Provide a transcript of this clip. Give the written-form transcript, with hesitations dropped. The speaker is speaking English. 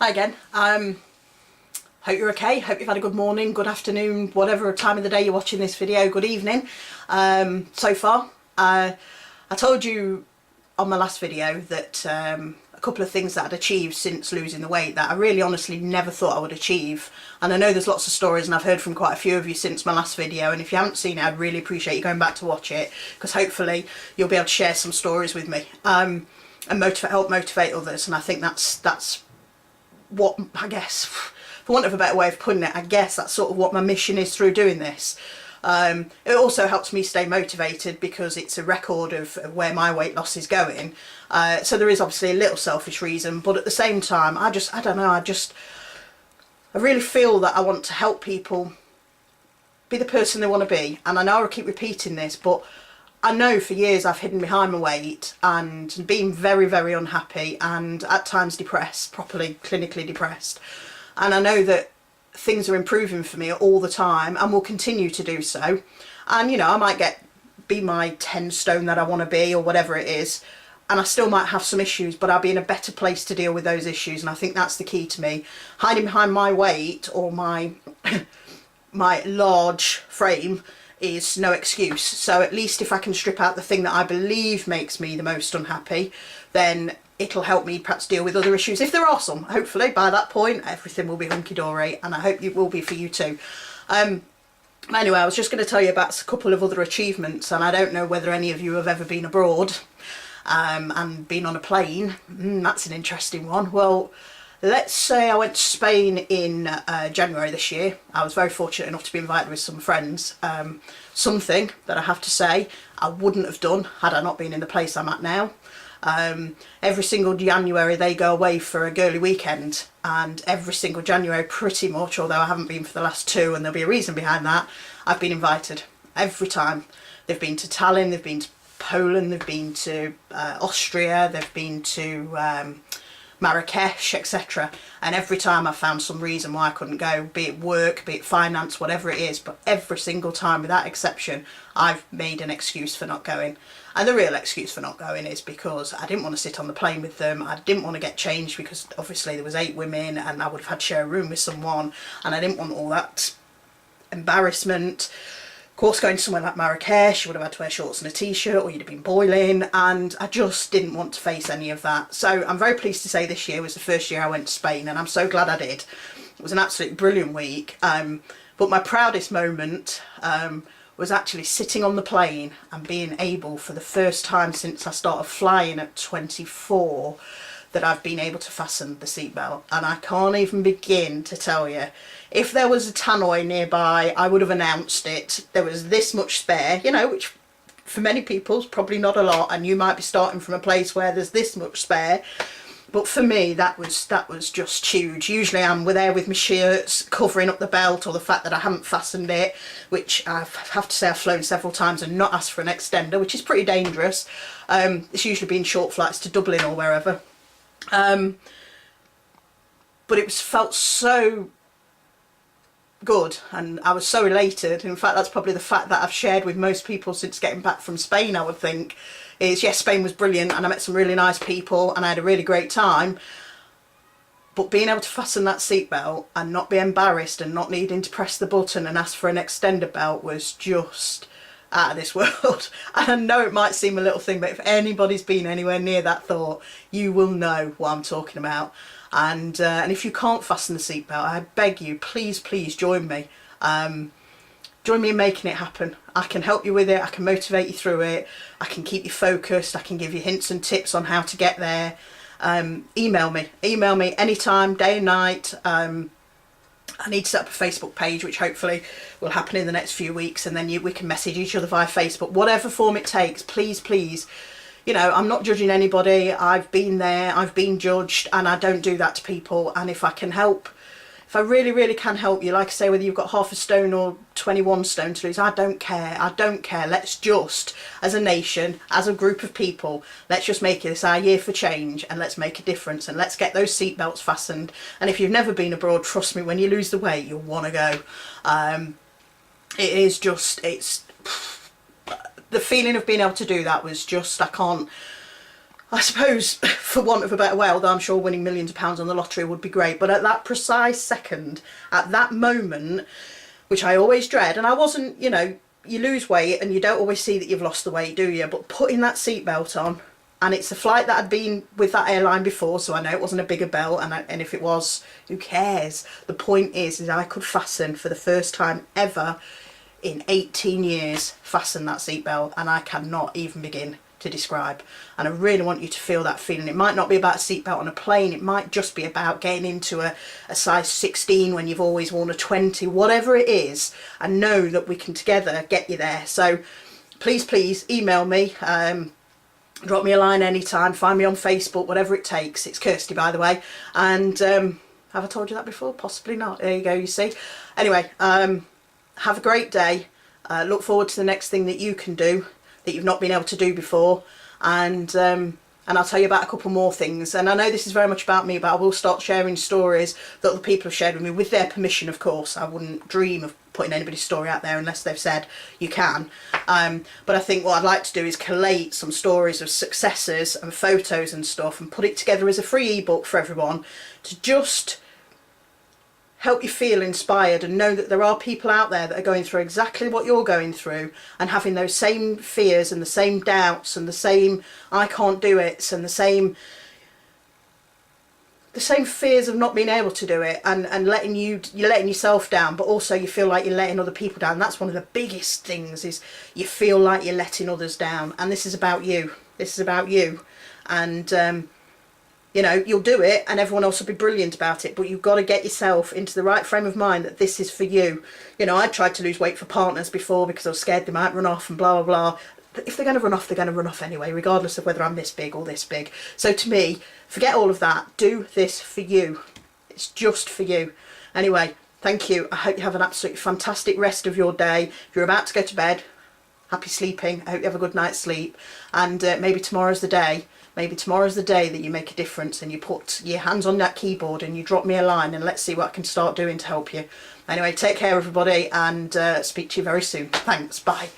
Hi again. Hope you're okay. Hope you've had a good morning, good afternoon, whatever time of the day you're watching this video. Good evening. So far, I told you on my last video that a couple of things that I'd achieved since losing the weight that I really honestly never thought I would achieve. And I know there's lots of stories, and I've heard from quite a few of you since my last video, and if you haven't seen it, I'd really appreciate you going back to watch it, because hopefully you'll be able to share some stories with me and help motivate others. And I think that's what, I guess, for want of a better way of putting it, I guess that's sort of what my mission is through doing this. It also helps me stay motivated because it's a record of where my weight loss is going. So there is obviously a little selfish reason, but at the same time, I don't know, I really feel that I want to help people be the person they want to be. And I know I keep repeating this, but I know for years I've hidden behind my weight and been very, very unhappy and at times depressed, properly clinically depressed. And I know that things are improving for me all the time and will continue to do so. And you know, I might be my 10 stone that I want to be or whatever it is, and I still might have some issues, but I'll be in a better place to deal with those issues. And I think that's the key to me. Hiding behind my weight or my my large frame is no excuse. So at least if I can strip out the thing that I believe makes me the most unhappy, then it'll help me perhaps deal with other issues, if there are some. Hopefully by that point everything will be hunky-dory, and I hope it will be for you too. Anyway, I was just going to tell you about a couple of other achievements, and I don't know whether any of you have ever been abroad and been on a plane. That's an interesting one. Well, let's say I went to Spain in January this year. I was very fortunate enough to be invited with some friends. Something that I have to say I wouldn't have done had I not been in the place I'm at now. Every single January they go away for a girly weekend, and every single January pretty much, although I haven't been for the last two, and there'll be a reason behind that, I've been invited every time. They've been to Tallinn, they've been to Poland, they've been to Austria, they've been to Marrakesh, etc. And every time I've found some reason why I couldn't go, be it work, be it finance, whatever it is, but every single time without exception I've made an excuse for not going. And the real excuse for not going is because I didn't want to sit on the plane with them, I didn't want to get changed because obviously there was 8 women and I would have had to share a room with someone, and I didn't want all that embarrassment. Of course, going to somewhere like Marrakesh, you would have had to wear shorts and a t-shirt, or you'd have been boiling, and I just didn't want to face any of that. So I'm very pleased to say this year was the first year I went to Spain, and I'm so glad I did. It was an absolutely brilliant week, but my proudest moment was actually sitting on the plane and being able, for the first time since I started flying at 24, that I've been able to fasten the seatbelt. And I can't even begin to tell you. If there was a tannoy nearby, I would have announced it. There was this much spare, you know, which for many people is probably not a lot, and you might be starting from a place where there's this much spare. But for me, that was just huge. Usually I'm there with my shirts covering up the belt, or the fact that I haven't fastened it, which I have to say I've flown several times and not asked for an extender, which is pretty dangerous. It's usually been short flights to Dublin or wherever. But it felt so good, and I was so elated. In fact, that's probably the fact that I've shared with most people since getting back from Spain, I would think, is yes, Spain was brilliant and I met some really nice people and I had a really great time, but being able to fasten that seatbelt and not be embarrassed and not needing to press the button and ask for an extender belt was just out of this world. And I know it might seem a little thing, but if anybody's been anywhere near that thought, you will know what I'm talking about. And if you can't fasten the seatbelt, I beg you, please join me. Join me in making it happen. I can help you with it, I can motivate you through it, I can keep you focused, I can give you hints and tips on how to get there. Email me anytime, day and night. I need to set up a Facebook page, which hopefully will happen in the next few weeks, and then we can message each other via Facebook, whatever form it takes. Please, you know, I'm not judging anybody. I've been there, I've been judged, and I don't do that to people. And if I can help, if I really can help you, like I say, whether you've got half a stone or 21 stone to lose, I don't care. Let's just, as a nation, as a group of people, let's just make this our year for change, and let's make a difference, and let's get those seatbelts fastened. And if you've never been abroad, trust me, when you lose the weight, you'll want to go. It is just, it's the feeling of being able to do that was just, I I suppose, for want of a better way, although I'm sure winning millions of pounds on the lottery would be great, but at that precise second, at that moment, which I always dread, and I wasn't, you know, you lose weight and you don't always see that you've lost the weight, do you? But putting that seatbelt on, and it's a flight that I'd been with that airline before, so I know it wasn't a bigger belt, and if it was, who cares? The point is I could fasten, for the first time ever in 18 years, fasten that seatbelt, and I cannot even begin to describe. And I really want you to feel that feeling. It might not be about a seatbelt on a plane, it might just be about getting into a size 16 when you've always worn a 20, whatever it is, and know that we can together get you there. So please email me, drop me a line anytime, find me on Facebook, whatever it takes. It's Kirsty, by the way. And have I told you that before? Possibly not. There you go, you see. Anyway, have a great day. Look forward to the next thing that you can do that you've not been able to do before, and I'll tell you about a couple more things. And I know this is very much about me, but I will start sharing stories that other people have shared with me, with their permission, of course. I wouldn't dream of putting anybody's story out there unless they've said you can. But I think what I'd like to do is collate some stories of successes and photos and stuff, and put it together as a free ebook for everyone to just help you feel inspired and know that there are people out there that are going through exactly what you're going through, and having those same fears and the same doubts and the same I can't do it, and the same fears of not being able to do it, and you're letting yourself down, but also you feel like you're letting other people down. That's one of the biggest things, is you feel like you're letting others down. And this is about you. This is about you. And you know, you'll do it and everyone else will be brilliant about it, but you've got to get yourself into the right frame of mind that this is for you. You know, I tried to lose weight for partners before because I was scared they might run off and blah, blah, blah. But if they're going to run off, they're going to run off anyway, regardless of whether I'm this big or this big. So to me, forget all of that. Do this for you. It's just for you. Anyway, thank you. I hope you have an absolutely fantastic rest of your day. If you're about to go to bed, happy sleeping. I hope you have a good night's sleep. And maybe tomorrow's the day. Maybe tomorrow's the day that you make a difference and you put your hands on that keyboard and you drop me a line, and let's see what I can start doing to help you. Anyway, take care everybody, and speak to you very soon. Thanks. Bye.